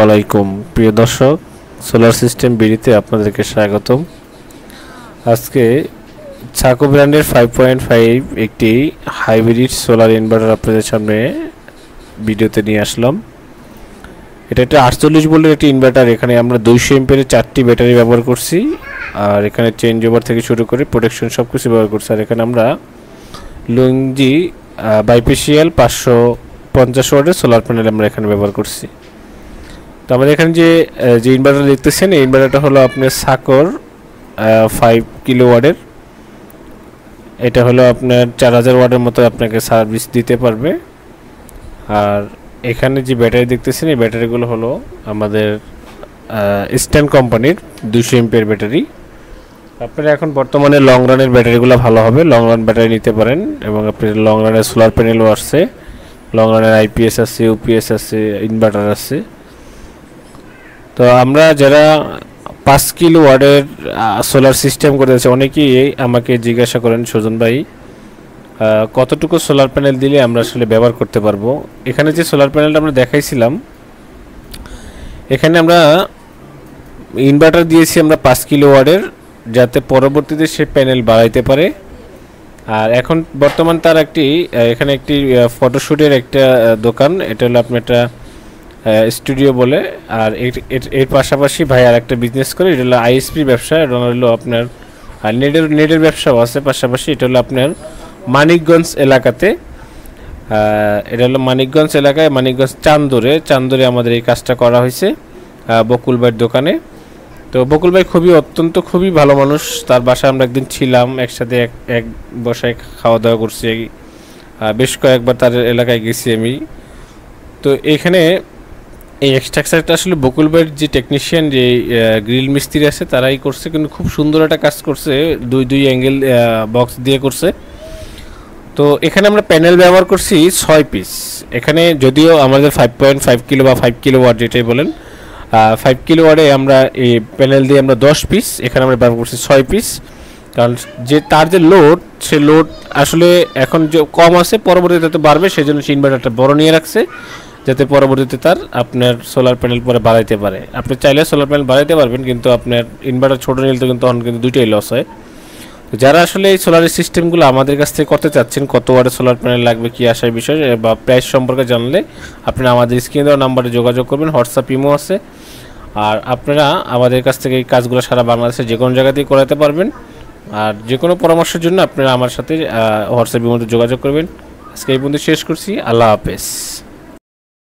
আলাইকুম প্রিয় দর্শক, সোলার সিস্টেম বিডিতে আপনাদেরকে স্বাগতম। আজকে ছাকো ব্র্যান্ডের 5.5 একটি হাইব্রিড সোলার ইনভার্টার আপনাদের সামনে ভিডিওতে নিয়ে আসলাম। এটা একটা 48 ভোল্টের একটি ইনভার্টার। এখানে আমরা 200 এম্পিয়ারের 4টি ব্যাটারি ব্যবহার করছি, আর এখানে চেঞ্জ ওভার থেকে শুরু করে প্রোটেকশন সব কিছু ব্যবহার করছি। আর এখানে আমরা লুঙ্গি বাইপেশিয়াল 550 ওয়াটের সোলার প্যানেল আমরা এখানে ব্যবহার করছি। তো আমাদের এখানে যে ইনভার্টার দেখতেছেন, এই ইনভার্টারটা হলো আপনার সাকোর 5 কিলো ওয়াটের। এটা হলো আপনার 4000 ওয়াটের মতো আপনাকে সার্ভিস দিতে পারবে। আর এখানে যে ব্যাটারি দেখতেছেন, এই ব্যাটারিগুলো হলো আমাদের স্ট্যান্ড কোম্পানির 200 এমপিয়ার ব্যাটারি। আপনারা এখন বর্তমানে লং রানের ব্যাটারিগুলো ভালো হবে, লং রান ব্যাটারি নিতে পারেন। এবং আপনার লং রানের সোলার প্যানেলও আসছে, লং রানের আইপিএস আছে, ইউপিএস আছে, ইনভার্টার আছে। তো আমরা যারা 5 কিলো ওয়াটের সোলার সিস্টেম করেছে, অনেকেই আমাকে জিজ্ঞাসা করেন, সুজন ভাই কতটুকু সোলার প্যানেল দিলে আমরা আসলে ব্যবহার করতে পারবো। এখানে যে সোলার প্যানেলটা আমরা দেখাইছিলাম, এখানে আমরা ইনভার্টার দিয়েছি আমরা 5 কিলো ওয়াটের, যাতে পরবর্তীতে সে প্যানেল বাড়াইতে পারে। আর এখন বর্তমান তার এখানে একটি ফটোশ্যুটের একটা দোকান, এটা হলো আপনার একটা স্টুডিও বলে। আর এর পাশাপাশি ভাই আর একটা বিজনেস করে, এটা হলো আইএসপি ব্যবসা। এটা হলো আপনার নেটের ব্যবসাও আছে পাশাপাশি। এটা হলো আপনার মানিকগঞ্জ এলাকাতে, এটা হলো মানিকগঞ্জ এলাকায়, মানিকগঞ্জ চান্দরে আমাদের এই কাজটা করা হয়েছে বকুল ভাইয়ের দোকানে। তো বকুল ভাই খুবই ভালো মানুষ। তার বাসায় আমরা একদিন ছিলাম, একসাথে এক বসায় খাওয়া দাওয়া করছি, বেশ কয়েকবার তার এলাকায় গেছি আমি। তো এখানে এই এক্সট্রাকচারটা আসলে বকুল ভাইয়ের যে টেকনিশিয়ান, যে গ্রিল মিস্ত্রি আছে, তারাই করছে, কিন্তু খুব সুন্দর একটা কাজ করছে, দুই অ্যাঙ্গেল বক্স দিয়ে করছে। তো এখানে আমরা প্যানেল ব্যবহার করছি 6 পিস। এখানে যদিও আমাদের 5.5 কিলো বা 5 কিলো ওয়াট যেটাই বলেন, 5 কিলো ওয়াটে আমরা এই প্যানেল দিয়ে আমরা 10 পিস, এখানে আমরা ব্যবহার করছি 6 পিস। কারণ তার যে লোড, সে লোড আসলে এখন যে কম আছে, পরবর্তীতে তো বাড়বে, সেই জন্য সে ইনভার্টারটা বড় নিয়ে রাখছে, যাতে পরবর্তীতে তার আপনার সোলার প্যানেল পরে বাড়াইতে পারে। আপনি চাইলে সোলার প্যানেল বাড়াইতে পারবেন, কিন্তু আপনার ইনভার্টার ছোটো নিলে তো কিন্তু তখন কিন্তু দুইটাই লস হয়। তো যারা আসলে এই সোলারের সিস্টেমগুলো আমাদের কাছ থেকে করতে চাচ্ছেন, কত ওয়াটের সোলার প্যানেল লাগবে, কী আসার বিষয় বা প্রাইস সম্পর্কে জানলে আপনারা আমাদের স্ক্রিনে দেওয়া নাম্বারে যোগাযোগ করবেন। হোয়াটসঅ্যাপ ইমো আছে। আর আপনারা আমাদের কাছ থেকে এই কাজগুলো সারা বাংলাদেশে যে কোনো জায়গাতেই করাতে পারবেন। আর যে কোনো পরামর্শের জন্য আপনারা আমার সাথে হোয়াটসঅ্যাপ ইমোতে যোগাযোগ করবেন। আজকে এই পর্যন্ত শেষ করছি। আল্লাহ হাফেজ।